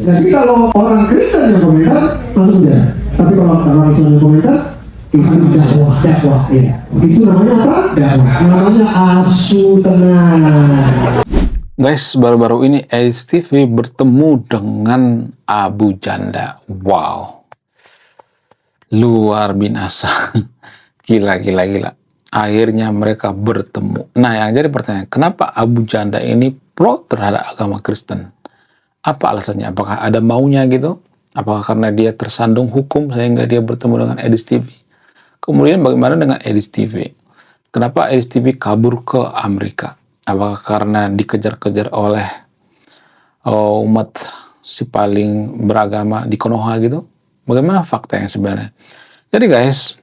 Jadi kalau orang Kristen yang komentar masuk dia. Tapi kalau orang Islam yang komentar itu dakwah. Dakwah, iya. Itu namanya apa? Dakwah. Namanya asu tenang. Guys, baru-baru ini ACTV bertemu dengan Abu Janda. Wow, luar binasa. Gila. Akhirnya mereka bertemu. Nah, yang jadi pertanyaan, kenapa Abu Janda ini pro terhadap agama Kristen? Apa alasannya? Apakah ada maunya gitu? Apakah karena dia tersandung hukum sehingga dia bertemu dengan Edis TV? Kemudian bagaimana dengan Edis TV? Kenapa Edis TV kabur ke Amerika? Apakah karena dikejar-kejar oleh umat si paling beragama di Konoha gitu? Bagaimana fakta yang sebenarnya? Jadi guys,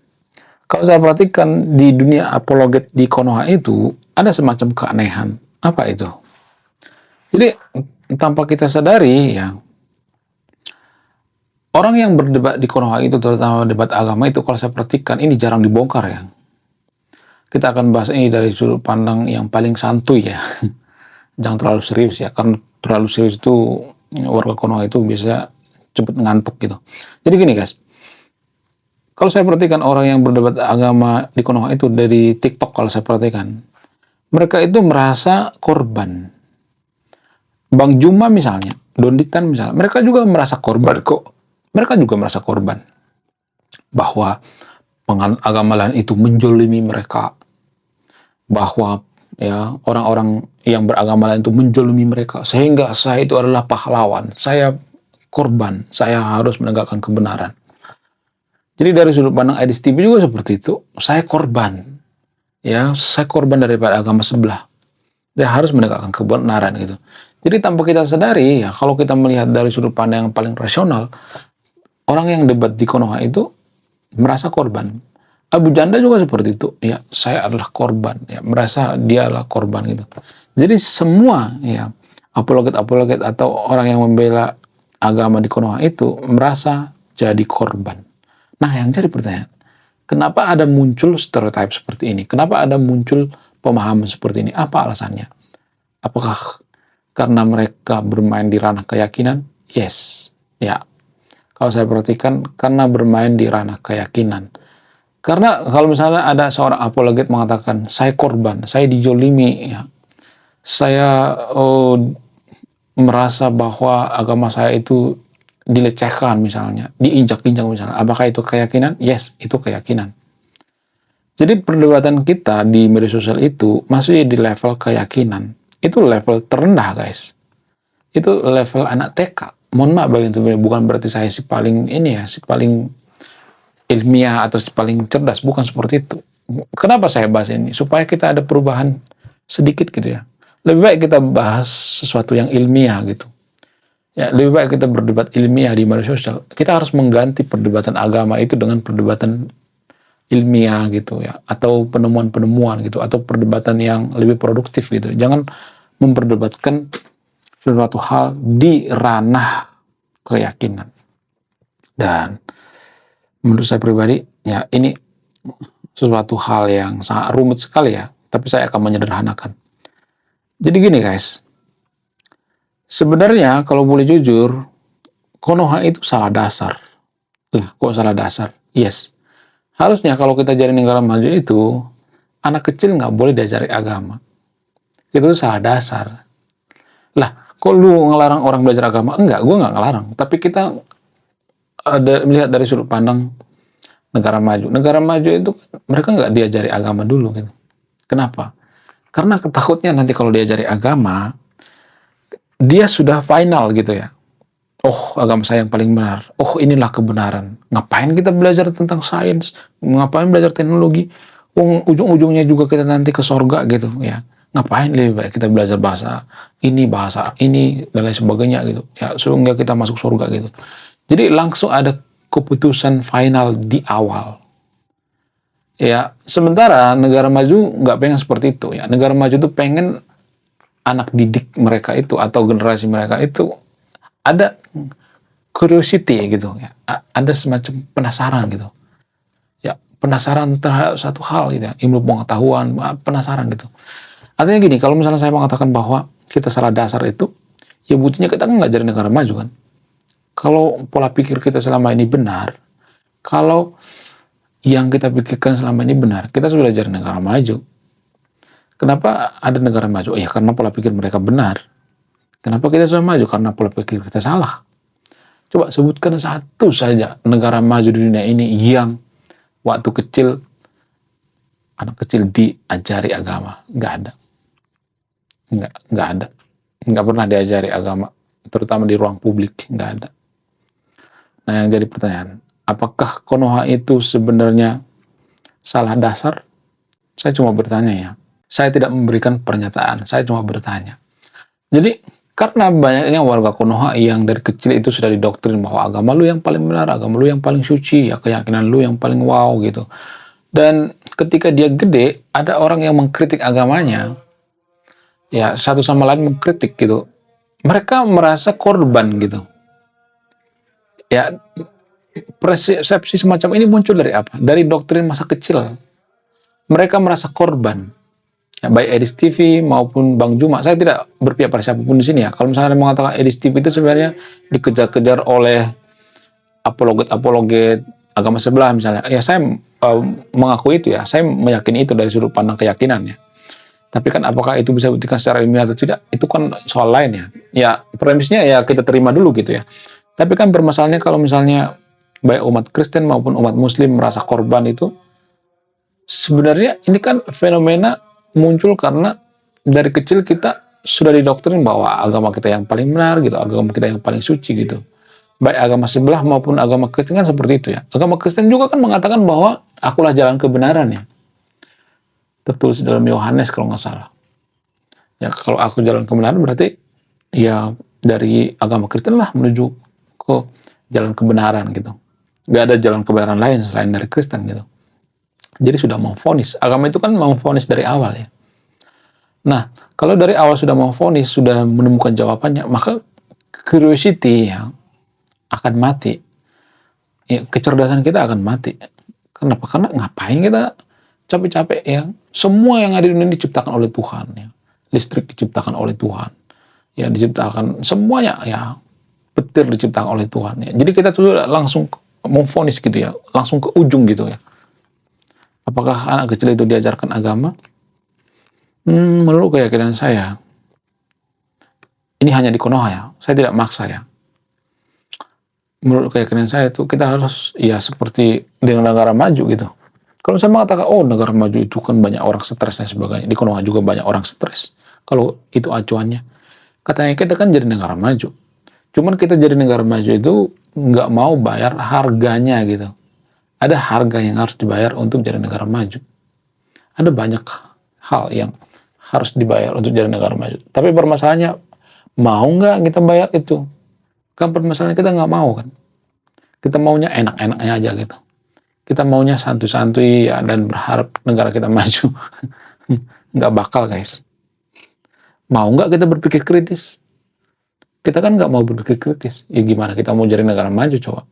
kalau saya perhatikan di dunia apologet di Konoha itu ada semacam keanehan. Apa itu? Jadi tanpa kita sadari ya, orang yang berdebat di Konoha itu, terutama debat agama itu, kalau saya perhatikan ini jarang dibongkar ya. Kita akan bahas ini dari sudut pandang yang paling santuy ya. Jangan terlalu serius ya, karena terlalu serius itu warga Konoha itu biasanya cepat ngantuk gitu. Jadi gini guys, kalau saya perhatikan orang yang berdebat agama di Konoha itu dari TikTok, kalau saya perhatikan, mereka itu merasa korban. Bang Juma misalnya, Donditan misalnya, mereka juga merasa korban kok. Mereka juga merasa korban bahwa agama lain itu menjolimi mereka, bahwa ya orang-orang yang beragama lain itu menjolimi mereka, sehingga saya itu adalah pahlawan, saya korban, saya harus menegakkan kebenaran. Jadi dari sudut pandang Edis TV juga seperti itu, saya korban, ya saya korban daripada agama sebelah, dia harus menegakkan kebenaran gitu. Jadi tanpa kita sadari ya, kalau kita melihat dari sudut pandang yang paling rasional, orang yang debat di Konoha itu merasa korban. Abu Janda juga seperti itu. Ya, saya adalah korban. Ya, merasa dia adalah korban gitu. Jadi semua ya apologet atau orang yang membela agama di Konoha itu merasa jadi korban. Nah, yang jadi pertanyaan, kenapa ada muncul stereotip seperti ini? Kenapa ada muncul pemahaman seperti ini? Apa alasannya? Apakah karena mereka bermain di ranah keyakinan? Yes. Ya. Kalau saya perhatikan, karena bermain di ranah keyakinan. Karena kalau misalnya ada seorang apologet mengatakan, saya korban, saya dijolimi, ya. Saya merasa bahwa agama saya itu dilecehkan misalnya, diinjak-injak misalnya. Apakah itu keyakinan? Yes, itu keyakinan. Jadi perdebatan kita di media sosial itu masih di level keyakinan. Itu level terendah guys. Itu level anak TK. Mohon maaf bagi itu, bukan berarti saya si paling ini ya, si paling ilmiah atau si paling cerdas, bukan seperti itu. Kenapa saya bahas ini? Supaya kita ada perubahan sedikit gitu ya. Lebih baik kita bahas sesuatu yang ilmiah gitu. Ya, lebih baik kita berdebat ilmiah di media sosial. Kita harus mengganti perdebatan agama itu dengan perdebatan ilmiah gitu ya, atau penemuan-penemuan gitu, atau perdebatan yang lebih produktif gitu. Jangan memperdebatkan sesuatu hal di ranah keyakinan. Dan menurut saya pribadi, ya ini sesuatu hal yang sangat rumit sekali ya, tapi saya akan menyederhanakan. Jadi gini guys, sebenarnya kalau boleh jujur, Konoha itu salah dasar. Lah, kok salah dasar? Yes. Harusnya kalau kita jadi negara maju itu, anak kecil nggak boleh diajari agama. Itu salah dasar. Lah, kok lu ngelarang orang belajar agama? Enggak, gue nggak ngelarang. Tapi kita melihat dari sudut pandang negara maju. Negara maju itu mereka nggak diajari agama dulu gitu. Kenapa? Karena ketakutnya nanti kalau diajari agama, dia sudah final gitu ya. Oh, agama saya yang paling benar. Oh, inilah kebenaran. Ngapain kita belajar tentang sains? Ngapain belajar teknologi? Ujung-ujungnya juga kita nanti ke sorga gitu ya. Ngapain lebih baik kita belajar bahasa ini dan lain sebagainya gitu ya, sehingga kita masuk surga gitu. Jadi langsung ada keputusan final di awal ya. Sementara negara maju nggak pengen seperti itu ya. Negara maju tuh pengen anak didik mereka itu atau generasi mereka itu ada curiosity gitu ya, ada semacam penasaran gitu ya, penasaran terhadap satu hal gitu ya, ilmu pengetahuan, penasaran gitu. Artinya gini, kalau misalnya saya mengatakan bahwa kita salah dasar itu, ya buktinya kita kan nggak jadi negara maju kan. Kalau pola pikir kita selama ini benar, kalau yang kita pikirkan selama ini benar, kita sudah jadi negara maju. Kenapa ada negara maju? Ya karena pola pikir mereka benar. Kenapa kita sudah maju? Karena pola pikir kita salah. Coba sebutkan satu saja negara maju di dunia ini yang waktu kecil, anak kecil diajari agama. Nggak ada. Nggak ada. Nggak pernah diajari agama. Terutama di ruang publik. Nggak ada. Nah yang jadi pertanyaan, apakah Konoha itu sebenarnya salah dasar? Saya cuma bertanya ya. Saya tidak memberikan pernyataan, saya cuma bertanya. Jadi, karena banyaknya warga Konoha yang dari kecil itu sudah didoktrin bahwa agama lu yang paling benar, agama lu yang paling suci, ya keyakinan lu yang paling wow gitu. Dan ketika dia gede, ada orang yang mengkritik agamanya, ya satu sama lain mengkritik gitu. Mereka merasa korban gitu. Ya, persepsi semacam ini muncul dari apa? Dari doktrin masa kecil. Mereka merasa korban. Ya, baik Edis TV maupun Bang Juma. Saya tidak berpihak pada siapapun di sini ya. Kalau misalnya mengatakan Edis TV itu sebenarnya dikejar-kejar oleh apologet-apologet agama sebelah misalnya. Ya saya mengaku itu ya. Saya meyakini itu dari sudut pandang keyakinan ya. Tapi kan apakah itu bisa dibuktikan secara ilmiah atau tidak? Itu kan soal lain ya. Ya premisnya ya kita terima dulu gitu ya. Tapi kan permasalahannya kalau misalnya baik umat Kristen maupun umat Muslim merasa korban itu, sebenarnya ini kan fenomena muncul karena dari kecil kita sudah didoktrin bahwa agama kita yang paling benar gitu, agama kita yang paling suci gitu. Baik agama sebelah maupun agama Kristen kan seperti itu ya. Agama Kristen juga kan mengatakan bahwa akulah jalan kebenaran ya. Tertulis dalam Yohanes kalau nggak salah. Ya kalau aku jalan kebenaran berarti ya dari agama Kristen lah menuju ke jalan kebenaran gitu. Nggak ada jalan kebenaran lain selain dari Kristen gitu. Jadi sudah memvonis. Agama itu kan memvonis dari awal ya. Nah, kalau dari awal sudah memvonis, sudah menemukan jawabannya, maka curiosity ya akan mati. Ya, kecerdasan kita akan mati. Kenapa? Karena ngapain kita capek-capek ya? Semua yang ada di dunia diciptakan oleh Tuhan ya. Listrik diciptakan oleh Tuhan. Ya, diciptakan semuanya ya. Petir diciptakan oleh Tuhan ya. Jadi kita tuh langsung memvonis gitu ya, langsung ke ujung gitu ya. Apakah anak kecil itu diajarkan agama? Menurut keyakinan saya, ini hanya di Konoha ya, saya tidak maksa ya. Menurut keyakinan saya itu kita harus ya seperti di negara maju gitu. Kalau saya mengatakan, oh negara maju itu kan banyak orang stres dan sebagainya, di Konoha juga banyak orang stres. Kalau itu acuannya, katanya kita kan jadi negara maju. Cuman kita jadi negara maju itu nggak mau bayar harganya gitu. Ada harga yang harus dibayar untuk jadi negara maju. Ada banyak hal yang harus dibayar untuk jadi negara maju. Tapi permasalahannya, mau nggak kita bayar itu? Kan permasalahannya kita nggak mau kan. Kita maunya enak-enaknya aja gitu. Kita maunya santuy-santuy ya, dan berharap negara kita maju. Nggak bakal guys. Mau nggak kita berpikir kritis? Kita kan nggak mau berpikir kritis. Ya gimana kita mau jadi negara maju coba?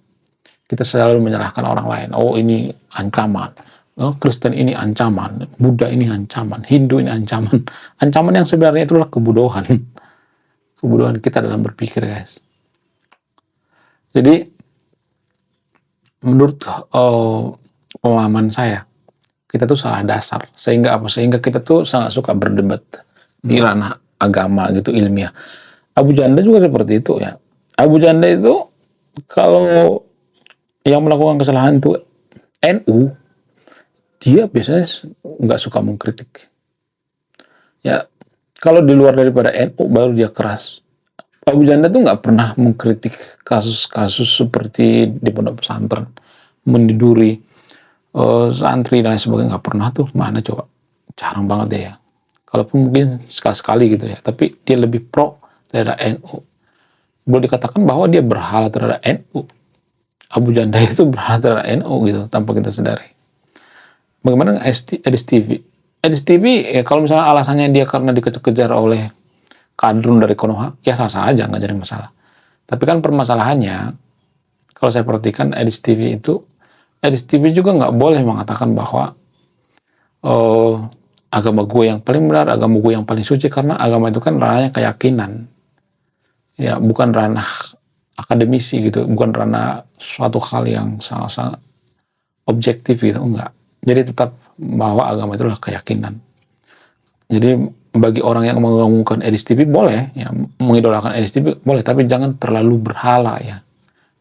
Kita selalu menyalahkan orang lain. Oh ini ancaman. Oh, Kristen ini ancaman. Buddha ini ancaman. Hindu ini ancaman. Ancaman yang sebenarnya itulah kebodohan. Kebodohan kita dalam berpikir guys. Jadi menurut pemahaman saya, kita tuh salah dasar. Sehingga apa? Sehingga kita tuh sangat suka berdebat di ranah agama gitu, ilmiah. Abu Janda juga seperti itu ya. Abu Janda itu kalau yang melakukan kesalahan itu NU, dia biasanya nggak suka mengkritik. Ya, kalau di luar daripada NU baru dia keras. Abu Janda tuh nggak pernah mengkritik kasus-kasus seperti di pondok pesantren, mendiduri santri dan lain sebagainya, nggak pernah tuh. Mana coba? Jarang banget deh ya. Kalaupun mungkin sekali-sekali gitu ya. Tapi dia lebih pro terhadap NU. Boleh dikatakan bahwa dia berhala terhadap NU. Abu Janda itu berhala terhadap NU gitu, tanpa kita sadari. Bagaimana Edis TV? Edis TV ya kalau misalnya alasannya dia karena dikejar-kejar oleh kadrun dari Konoha, ya sah-sah aja, nggak jadi masalah. Tapi kan permasalahannya, kalau saya perhatikan Edis TV juga nggak boleh mengatakan bahwa agama gue yang paling benar, agama gue yang paling suci, karena agama itu kan ranahnya keyakinan. Ya, bukan ranah akademisi gitu, bukan ranah suatu hal yang sangat-sangat objektif gitu, enggak. Jadi tetap bahwa agama itu adalah keyakinan. Jadi bagi orang yang mengagungkan EDSTP boleh, ya, mengidolakan EDSTP boleh, tapi jangan terlalu berhala ya,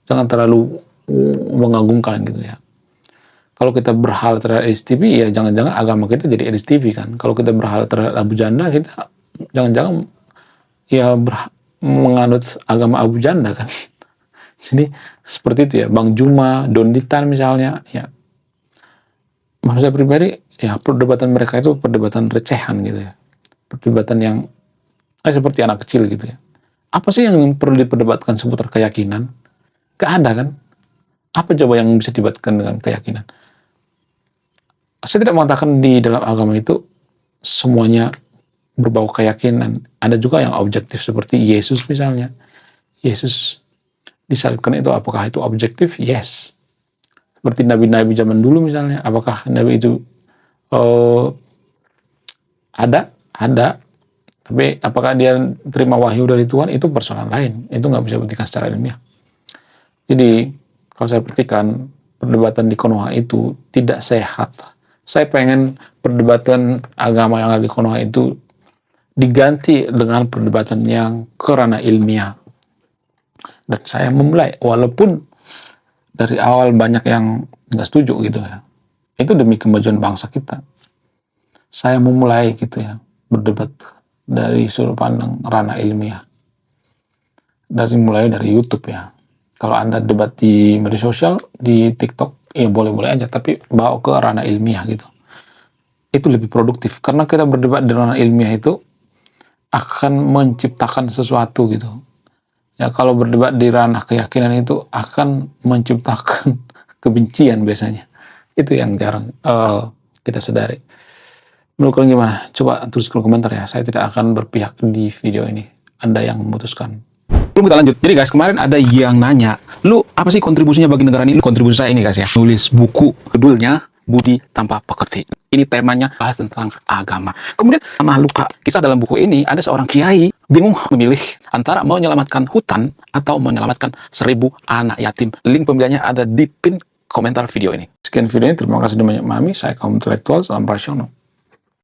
jangan terlalu mengagungkan gitu ya. Kalau kita berhala terhadap EDSTP, ya jangan-jangan agama kita jadi EDSTP kan. Kalau kita berhala terhadap Abu Janda, kita jangan-jangan ya menganut agama Abu Janda kan. Jadi seperti itu ya, Bang Juma, Don Ditan misalnya, ya. Menurut saya pribadi, ya perdebatan mereka itu perdebatan recehan gitu ya. Perdebatan yang seperti anak kecil gitu ya. Apa sih yang perlu diperdebatkan seputar keyakinan? Gak ada kan? Apa coba yang bisa didebatkan dengan keyakinan? Saya tidak mengatakan di dalam agama itu semuanya berbau keyakinan. Ada juga yang objektif seperti Yesus misalnya. Yesus disalibkan itu apakah itu objektif? Yes. Seperti nabi-nabi zaman dulu misalnya, apakah nabi itu ada? Ada. Tapi apakah dia terima wahyu dari Tuhan? Itu persoalan lain. Itu nggak bisa dibuktikan secara ilmiah. Jadi kalau saya perhatikan perdebatan di Konoha itu tidak sehat. Saya pengen perdebatan agama yang ada di Konoha itu diganti dengan perdebatan yang kerana ilmiah. Dan saya memulai, walaupun dari awal banyak yang nggak setuju gitu ya. Itu demi kemajuan bangsa kita. Saya memulai gitu ya, berdebat dari sudut pandang ranah ilmiah. Mulai dari YouTube ya. Kalau Anda debat di media sosial, di TikTok, ya boleh-boleh aja, tapi bawa ke ranah ilmiah gitu. Itu lebih produktif, karena kita berdebat di ranah ilmiah itu akan menciptakan sesuatu gitu. Ya kalau berdebat di ranah keyakinan itu akan menciptakan kebencian biasanya. Itu yang jarang kita sadari. Menurut kalian gimana? Coba tulis di komentar ya. Saya tidak akan berpihak di video ini. Anda yang memutuskan. Belum kita lanjut. Jadi guys, kemarin ada yang nanya, lu apa sih kontribusinya bagi negara ini? Lu kontribusi saya ini guys ya. Nulis buku, judulnya Budi Tanpa Pekerti. Ini temanya bahas tentang agama. Kemudian sama luka. Kisah dalam buku ini ada seorang kiai bingung memilih antara menyelamatkan hutan atau menyelamatkan 1000 anak yatim. Link pembeliannya ada di pin komentar video ini. Sekian video ini. Terima kasih sudah banyak memahami. Saya kaum intelektual. Salam Prasiono.